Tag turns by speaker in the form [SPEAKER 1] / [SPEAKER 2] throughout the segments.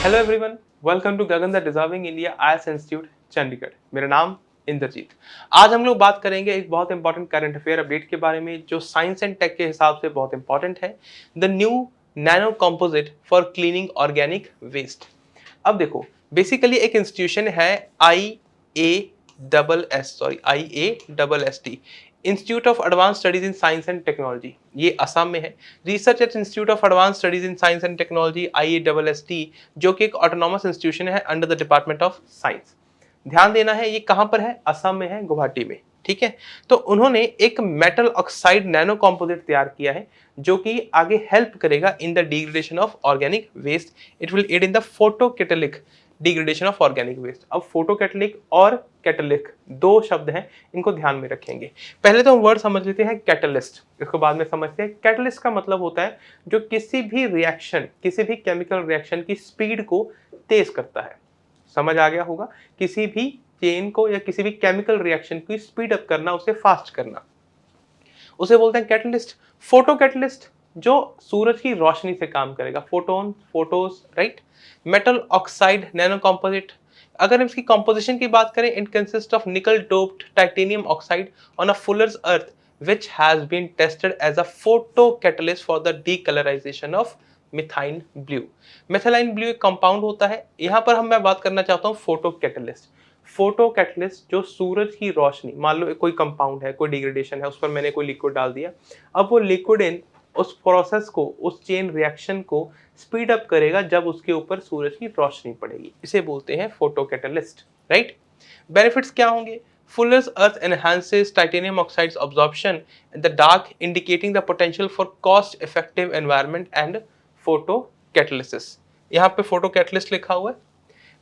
[SPEAKER 1] Hello everyone, welcome to Gagan the deserving India IAS institute Chandigarh. मेरा नाम इंद्रजीत। आज हम लोग बात करेंगे एक बहुत इंपॉर्टेंट करंट अफेयर अपडेट के बारे में जो साइंस एंड टेक के हिसाब से बहुत इंपॉर्टेंट है। The new nano composite for cleaning organic waste. अब देखो, बेसिकली एक इंस्टीट्यूशन है IASST, institute of advance studies in science and technology. ये असम में है। Research at institute of advance studies in science and technology IASST, जो कि एक ऑटोनॉमस इंस्टीट्यूशन है under the department of science. ध्यान देना है, ये कहां पर है? असम में है, गुवाहाटी में। ठीक है, तो उन्होंने एक मेटल ऑक्साइड नैनो कॉम्पोजिट तैयार किया है जो कि आगे हेल्प करेगा in the degradation of organic waste. It will aid in the photocatalytic degradation of organic waste. अब फोटोकैटालिक और कैटालिक दो शब्द हैं, इनको ध्यान में रखेंगे। पहले तो हम वर्ड समझ लेते हैं कैटलिस्ट, इसको बाद में समझते हैं। कैटलिस्ट का मतलब होता है जो किसी भी रिएक्शन, किसी भी केमिकल रिएक्शन की स्पीड को तेज करता है। समझ आ गया होगा? किसी भी चेन को या किसी भी केमिकल रिएक्शन की स्पीड अप करना, उसे फास्ट करना, उसे बोलते हैं कैटलिस्ट। फोटो कैटलिस्ट जो सूरज की रोशनी से काम करेगा, photon, photos, right. Metal oxide nano composite, अगर इसकी कंपोजिशन की बात करें, इट कंसिस्ट ऑफ निकल doped titanium oxide on a Fuller's earth which has been tested as a photocatalyst for the decolorization of methylene blue. Methyl blue एक compound होता है। यहां पर मैं बात करना चाहता हूं फोटो कैटलिस्ट। फोटो कैटलिस्ट जो सूरज की रोशनी, मान लो कोई कंपाउंड है, कोई डिग्रेडेशन है, उस पर मैंने कोई लिक्विड डाल दिया। अब वो लिक्विड इन उस प्रोसेस को, उस चेन रिएक्शन को स्पीड अप करेगा जब उसके ऊपर सूरज की रोशनी पड़ेगी। इसे बोलते हैं फोटो कैटलिस्ट, राइट। बेनिफिट्स क्या होंगे? Fuller's earth enhances titanium oxide's absorption in the dark, indicating the potential for cost-effective environment and photocatalysis। यहाँ पे photocatalyst लिखा हुआ है।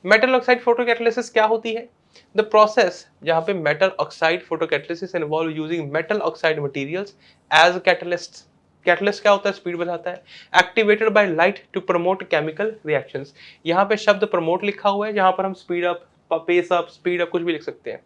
[SPEAKER 1] मेटल ऑक्साइड फोटोकैटालिसिस क्या होती है? द प्रोसेस जहाँ पे metal oxide photocatalysis involve using metal oxide materials as catalyst. Catalyst क्या होता है? स्पीड बढ़ाता है। Activated by light to promote chemical reactions. यहाँ पे शब्द प्रमोट लिखा हुआ है, जहाँ पर हम speed up, pace up, speed up कुछ भी लिख सकते हैं।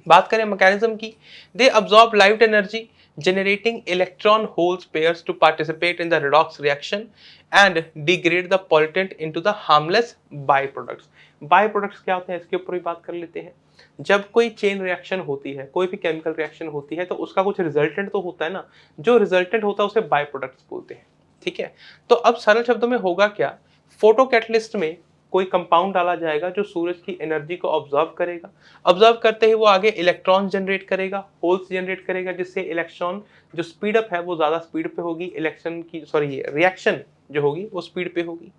[SPEAKER 1] बात करें मैकेनिज्म की, they absorb light energy generating electron holes pairs to participate in the redox reaction and degrade the pollutant into the harmless byproducts। byproducts क्या होते हैं, इसके ऊपर भी बात कर लेते हैं। जब कोई चेन रिएक्शन होती है, कोई भी केमिकल रिएक्शन होती है, तो उसका कुछ रिजल्टेंट तो होता है ना। जो रिजल्टेंट होता है उसे बाय प्रोडक्ट्स बोलते हैं। ठीक है, तो अब सरल शब्दों में होगा क्या? फोटो कैटलिस्ट में कोई कंपाउंड डाला जाएगा जो सूरज की एनर्जी को ऑब्जर्व करेगा। ऑब्जर्व करते ही वो आगे इलेक्ट्रॉन जनरेट करेगा, होल्स जनरेट करेगा, जिससे इलेक्ट्रॉन जो स्पीड अप है वो ज्यादा स्पीड पे होगी। इलेक्शन की सॉरी रिएक्शन जो होगी वो स्पीड पे होगी।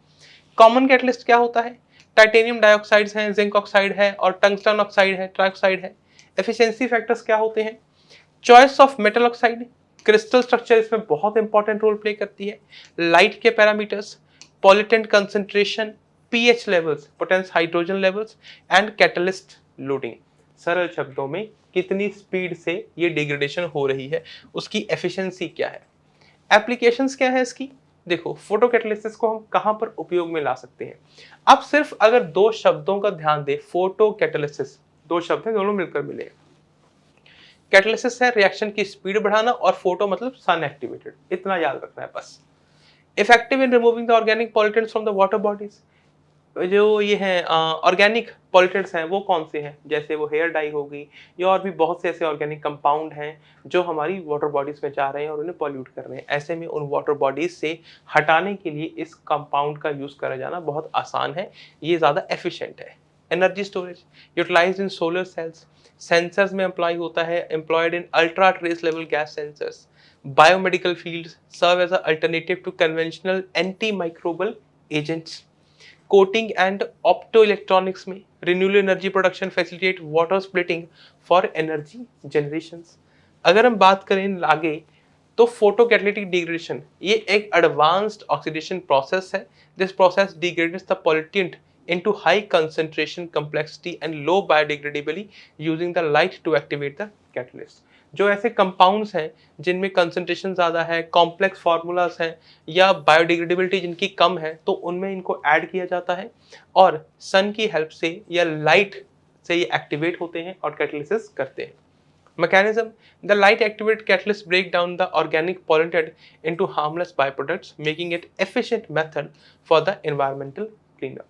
[SPEAKER 1] कॉमन कैटलिस्ट क्या होता है? टाइटेनियम डाइऑक्साइड्स हैं, जिंक ऑक्साइड है और टंगस्टन ऑक्साइड है, ट्राइऑक्साइड है। एफिशिएंसी फैक्टर्स क्या होते हैं? Choice of metal oxide, crystal structure इसमें बहुत इंपॉर्टेंट रोल प्ले करती है। लाइट के parameters, pollutant concentration, pH levels, potence hydrogen levels and catalyst loading. सरल शब्दों में कितनी स्पीड से ये डिग्रेडेशन हो रही है, उसकी एफिशिएंसी क्या है। एप्लीकेशंस क्या है इसकी? देखो, फोटो कैटलिसिस को हम कहां पर उपयोग में ला सकते हैं। अब सिर्फ अगर दो शब्दों का ध्यान दे, फोटो कैटलिसिस दो शब्द हैं, दोनों मिलकर मिले। कैटलिसिस है रिएक्शन की स्पीड बढ़ाना और फोटो मतलब सन एक्टिवेटेड, इतना याद रखना है बस। Effective in removing the organic pollutants from the water bodies. जो ये हैं ऑर्गेनिक पॉल्यूटेंट्स हैं वो कौन से हैं? जैसे वो हेयर डाई होगी या और भी बहुत से ऐसे ऑर्गेनिक कंपाउंड हैं जो हमारी वाटर बॉडीज में जा रहे हैं और उन्हें पॉल्यूट कर रहे हैं। ऐसे में उन वाटर बॉडीज से हटाने के लिए इस कंपाउंड का यूज करा जाना बहुत आसान है, ये ज़्यादा एफिशिएंट है। Energy storage utilized in solar cells, sensors में अप्लाई होता है, employed in ultra trace level gas sensors. Biomedical fields serve as a alternative to conventional antimicrobial agents. Coating and optoelectronics में renewable energy production facilitate water splitting for energy generation. अगर हम बात करें आगे, तो photo catalytic degradation ये एक advanced oxidation process है। This process degrades the pollutant into high concentration complexity and low biodegradability using the light to activate the catalyst। जो ऐसे कंपाउंड्स हैं जिनमें कंसंट्रेशन ज़्यादा है, कॉम्प्लेक्स फार्मूलाज हैं या बायोडिग्रेडेबिलिटी जिनकी कम है, तो उनमें इनको ऐड किया जाता है और सन की हेल्प से या लाइट से ये एक्टिवेट होते हैं और कैटलिसिस करते हैं। Mechanism: the light activated catalyst break down the organic pollutant into harmless byproducts, making it efficient method for the environmental cleanup.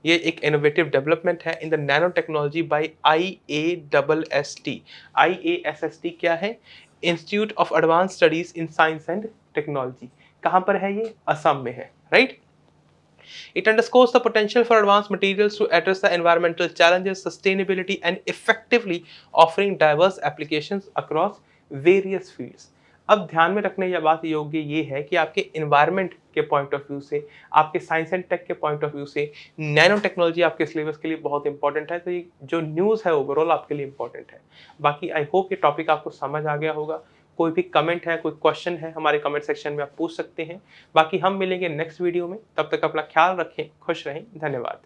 [SPEAKER 1] ये एक इनोवेटिव डेवलपमेंट है in the nano technology by IASST। IASST क्या है? Institute of advance studies in science and technology. कहाँ पर है ये? असम में है, right? It underscores the potential for advanced materials to address the environmental challenges, sustainability, and effectively offering diverse applications across various fields. अब ध्यान में रखने की बात योग्य ये है कि आपके इन्वायरमेंट के पॉइंट ऑफ व्यू से, आपके साइंस एंड टेक के पॉइंट ऑफ व्यू से नैनो टेक्नोलॉजी आपके सिलेबस के लिए बहुत इंपॉर्टेंट है। तो ये जो न्यूज़ है ओवरऑल आपके लिए इंपॉर्टेंट है। बाकी आई होप ये टॉपिक आपको समझ आ गया होगा। कोई भी कमेंट है, कोई क्वेश्चन है, हमारे कमेंट सेक्शन में आप पूछ सकते हैं। बाकी हम मिलेंगे नेक्स्ट वीडियो में, तब तक अपना ख्याल रखें, खुश रहें, धन्यवाद।